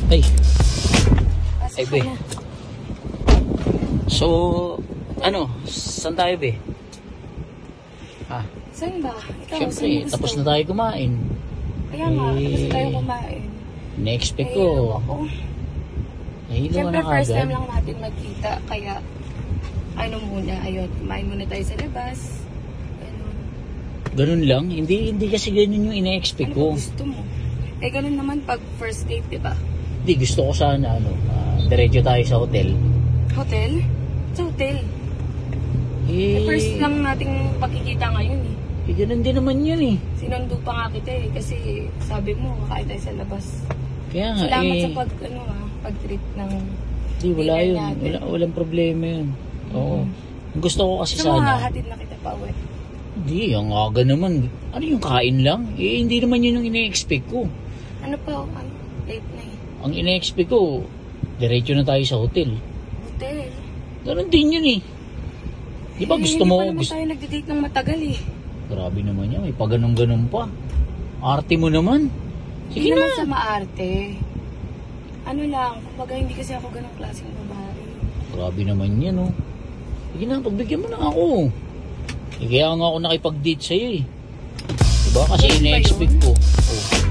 Ay, Pasok ay ka be. na. So, ano, saan tayo be? Ah, Saan ba? Ikaw, syempre, saan mo gusto? tapos na tayo kumain. Kaya nga, tapos na tayo kumain. Na-expect Nahilo ko. ako. Nahilo ka Siyempre, na first kagad. time lang natin magkita. Kaya, ano muna, ayun, kumain muna tayo sa labas. Ganun. Ganun lang? Hindi kasi ganun yung ina-expect Ano ba ko. gusto mo? Eh, ganun naman pag first date, di ba? Hindi, gusto ko sana, diretso tayo sa hotel. Hotel? Sa hotel. Eh, first lang nating pagkikita ngayon eh. Ganun din naman yun eh. Sinundo pa nga kita eh. Kasi sabi mo, kakain tayo sa labas. Kaya nga Salamat sa pag-treat ng Di, wala dinner yun. natin. Walang problema yun. Oo. Ang gusto ko kasi So, sana. mahahatid na kita pa uwi. Hindi, ang aga naman. Ano yung kain lang? Eh, hindi naman yun yung ina-expect ko. Ano pa? Ano? Late na eh. Ang ina-expect ko, diretso na tayo sa hotel. Hotel. Ganun din yun eh. Di ba gusto mo? Hindi pa naman tayo nagde-date ng matagal eh. Grabe naman yan. May paganong-ganon pa. Arte mo naman. Hindi Sige naman na. sa maarte. Ano lang, kumbaga hindi kasi ako ganang klaseng babae. Grabe naman yan oh. Sige na, pagbigyan mo na ako. Kaya nga ako nakipag-date sa'yo eh. Diba? Kasi Ganun ba ina-expect yun? ko. Oh.